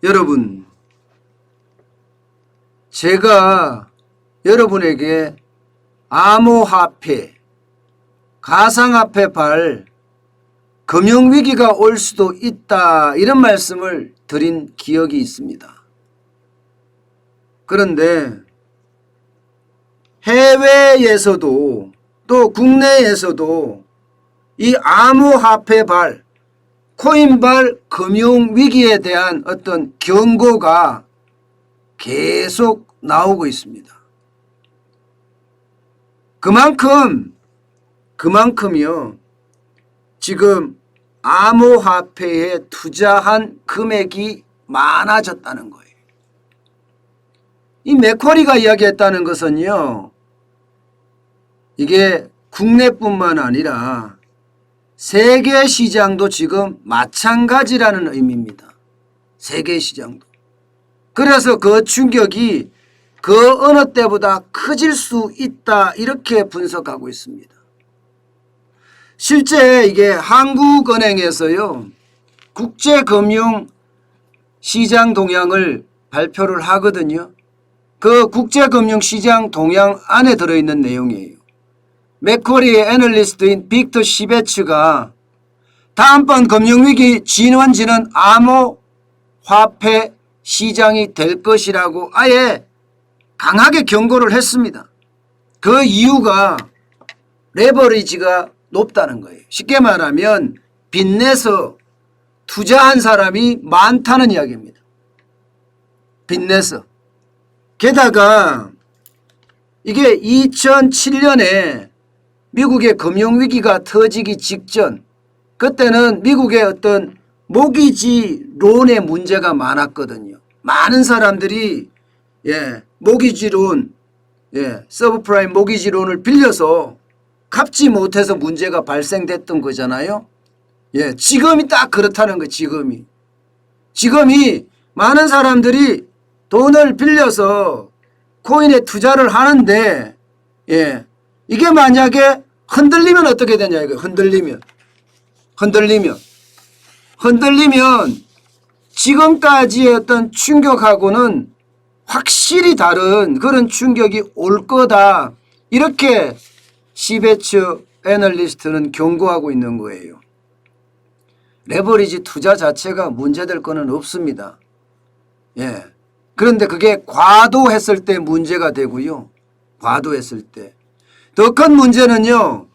여러분, 제가 여러분에게 암호화폐, 가상화폐발 금융위기가 올 수도 있다 이런 말씀을 드린 기억이 있습니다. 그런데 해외에서도 또 국내에서도 이 암호화폐발, 코인발 금융위기에 대한 어떤 경고가 계속 나오고 있습니다. 그만큼요 지금 암호화폐에 투자한 금액이 많아졌다는 거예요. 이 맥쿼리가 이야기했다는 것은요, 이게 국내뿐만 아니라 세계 시장도 지금 마찬가지라는 의미입니다. 세계 시장도. 그래서 그 충격이 그 어느 때보다 커질 수 있다 이렇게 분석하고 있습니다. 실제 이게 한국은행에서요 국제금융시장 동향을 발표를 하거든요. 그 국제금융시장 동향 안에 들어있는 내용이에요. 맥쿼리의 애널리스트인 빅터 시베츠가 다음번 금융위기 진원지는 암호화폐 시장이 될 것이라고 아예 강하게 경고를 했습니다. 그 이유가 레버리지가 높다는 거예요. 쉽게 말하면 빚내서 투자한 사람이 많다는 이야기입니다. 빚내서. 게다가 이게 2007년에 미국의 금융위기가 터지기 직전, 그때는 미국의 어떤 모기지론의 문제가 많았거든요. 많은 사람들이 모기지론, 서브프라임 모기지론을 빌려서 갚지 못해서 문제가 발생됐던 거잖아요. 지금이 딱 그렇다는 거예요. 지금이 많은 사람들이 돈을 빌려서 코인에 투자를 하는데 이게 만약에 흔들리면 어떻게 되냐 이거예요. 흔들리면 지금까지의 어떤 충격하고는 확실히 다른 그런 충격이 올 거다. 이렇게 시베츠 애널리스트는 경고하고 있는 거예요. 레버리지 투자 자체가 문제될 거는 없습니다. 그런데 그게 과도했을 때 문제가 되고요. 과도했을 때. 더 큰 문제는요.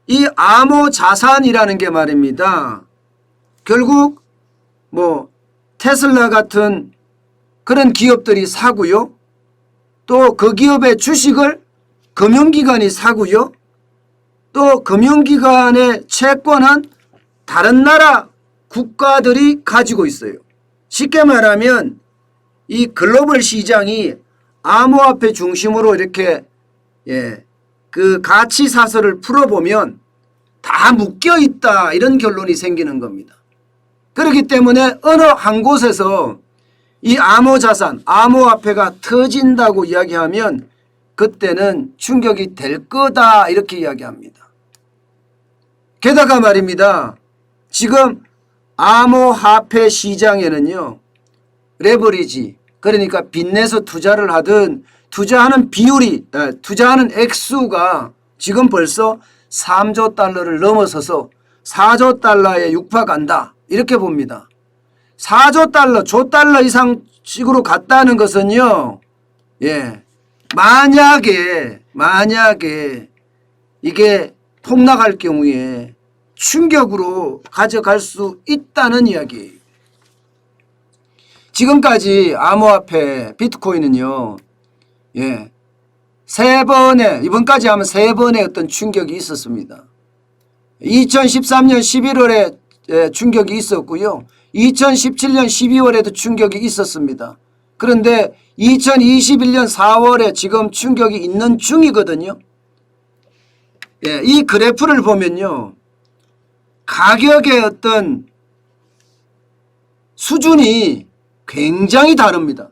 이 암호 자산이라는 게 말입니다. 결국 테슬라 같은 그런 기업들이 사고요. 또 그 기업의 주식을 금융기관이 사고요. 또 금융기관의 채권은 다른 나라 국가들이 가지고 있어요. 쉽게 말하면 이 글로벌 시장이 암호화폐 중심으로 이렇게 그 가치 사설을 풀어보면 다 묶여 있다 이런 결론이 생기는 겁니다. 그렇기 때문에 어느 한 곳에서 이 암호자산, 암호화폐가 터진다고 이야기하면 그때는 충격이 될 거다 이렇게 이야기합니다. 게다가 말입니다. 지금 암호화폐 시장에는요. 레버리지, 그러니까 빚내서 투자를 하든 투자하는 비율이, 투자하는 액수가 지금 벌써 3조 달러를 넘어서서 4조 달러에 육박한다 이렇게 봅니다. 4조 달러, 조 달러 이상 식으로 갔다는 것은요. 만약에 이게 폭락할 경우에 충격으로 가져갈 수 있다는 이야기예요. 지금까지 암호화폐 비트코인은요. 이번까지 하면 3번의 어떤 충격이 있었습니다. 2013년 11월에 충격이 있었고요. 2017년 12월에도 충격이 있었습니다. 그런데 2021년 4월에 지금 충격이 있는 중이거든요. 이 그래프를 보면요. 가격의 어떤 수준이 굉장히 다릅니다.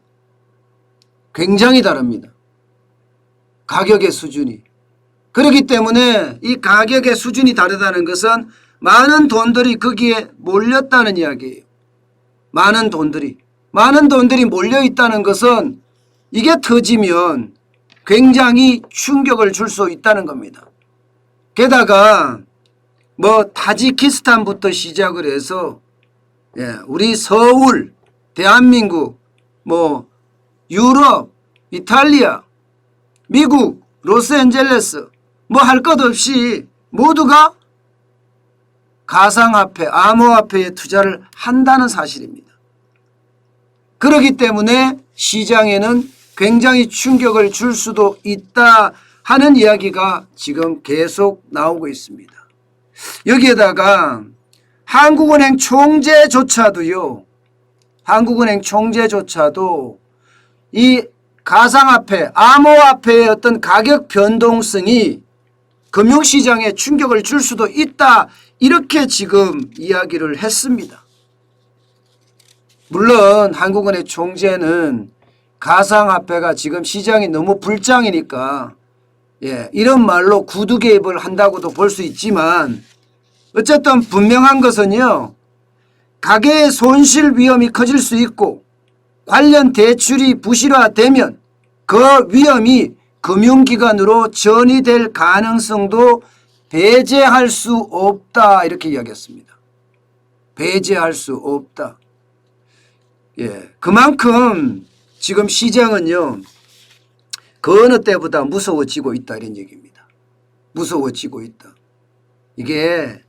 가격의 수준이. 그렇기 때문에 이 가격의 수준이 다르다는 것은 많은 돈들이 거기에 몰렸다는 이야기예요. 많은 돈들이. 많은 돈들이 몰려 있다는 것은 이게 터지면 굉장히 충격을 줄 수 있다는 겁니다. 게다가 뭐 타지키스탄부터 시작을 해서 우리 서울, 대한민국, 뭐 유럽, 이탈리아, 미국, 로스앤젤레스 뭐 할 것 없이 모두가 가상화폐, 암호화폐에 투자를 한다는 사실입니다. 그렇기 때문에 시장에는 굉장히 충격을 줄 수도 있다 하는 이야기가 지금 계속 나오고 있습니다. 여기에다가 한국은행 총재조차도요. 한국은행 총재조차도 이 가상화폐, 암호화폐의 어떤 가격 변동성이 금융시장에 충격을 줄 수도 있다. 이렇게 지금 이야기를 했습니다. 물론 한국은행 총재는 가상화폐가 지금 시장이 너무 불장이니까 이런 말로 구두 개입을 한다고도 볼 수 있지만 어쨌든 분명한 것은요. 가계의 손실 위험이 커질 수 있고 관련 대출이 부실화되면 그 위험이 금융기관으로 전이될 가능성도 배제할 수 없다. 이렇게 이야기했습니다. 배제할 수 없다. 그만큼 지금 시장은요. 그 어느 때보다 무서워지고 있다. 이런 얘기입니다. 무서워지고 있다. 이게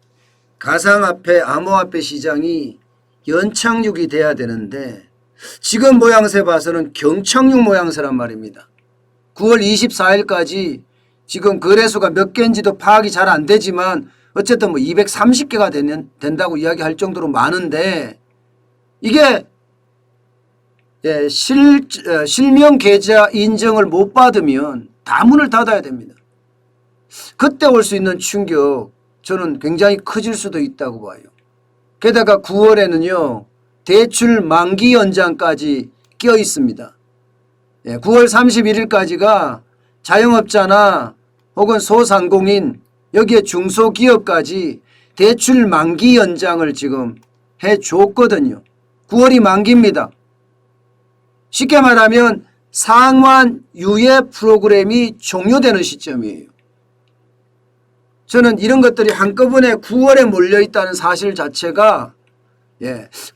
가상화폐, 암호화폐 시장이 연착륙이 돼야 되는데 지금 모양새 봐서는 경착륙 모양새란 말입니다. 9월 24일까지 지금 거래소가 몇 개인지도 파악이 잘 안 되지만 어쨌든 뭐 230개가 된다고 이야기할 정도로 많은데 이게 실명 계좌 인정을 못 받으면 다 문을 닫아야 됩니다. 그때 올 수 있는 충격 저는 굉장히 커질 수도 있다고 봐요. 게다가 9월에는요. 대출 만기 연장까지 껴 있습니다. 9월 31일까지가 자영업자나 혹은 소상공인 여기에 중소기업까지 대출 만기 연장을 지금 해줬거든요. 9월이 만기입니다. 쉽게 말하면 상환 유예 프로그램이 종료되는 시점이에요. 저는 이런 것들이 한꺼번에 9월에 몰려있다는 사실 자체가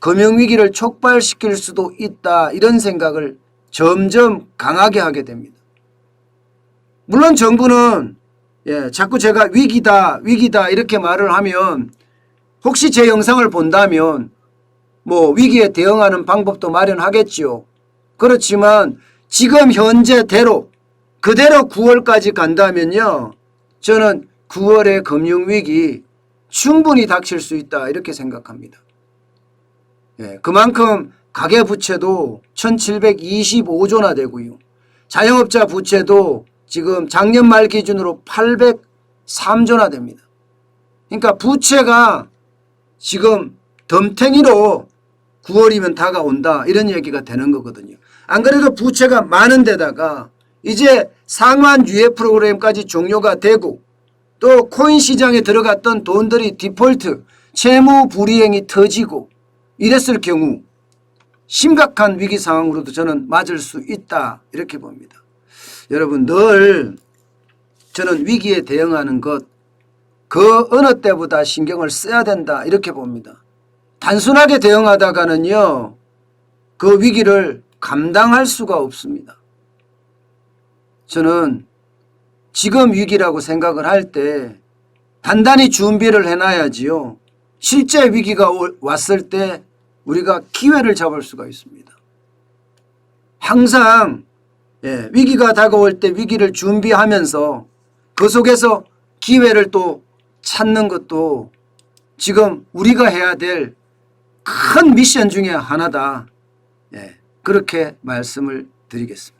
금융위기를 촉발시킬 수도 있다 이런 생각을 점점 강하게 하게 됩니다. 물론 정부는 자꾸 제가 위기다 이렇게 말을 하면 혹시 제 영상을 본다면 뭐 위기에 대응하는 방법도 마련하겠지요. 그렇지만 지금 현재대로 그대로 9월까지 간다면요. 저는 9월의 금융위기 충분히 닥칠 수 있다 이렇게 생각합니다. 그만큼 가계부채도 1725조나 되고요. 자영업자 부채도 지금 작년 말 기준으로 803조나 됩니다. 그러니까 부채가 지금 덤탱이로 9월이면 다가온다 이런 얘기가 되는 거거든요. 안 그래도 부채가 많은 데다가 이제 상환 유예 프로그램까지 종료가 되고 또 코인 시장에 들어갔던 돈들이 디폴트, 채무 불이행이 터지고 이랬을 경우 심각한 위기 상황으로도 저는 맞을 수 있다 이렇게 봅니다. 여러분 늘 저는 위기에 대응하는 것 그 어느 때보다 신경을 써야 된다 이렇게 봅니다. 단순하게 대응하다가는요. 그 위기를 감당할 수가 없습니다. 저는 지금 위기라고 생각을 할 때 단단히 준비를 해놔야지요. 실제 위기가 왔을 때 우리가 기회를 잡을 수가 있습니다. 항상 위기가 다가올 때 위기를 준비하면서 그 속에서 기회를 또 찾는 것도 지금 우리가 해야 될 큰 미션 중에 하나다. 그렇게 말씀을 드리겠습니다.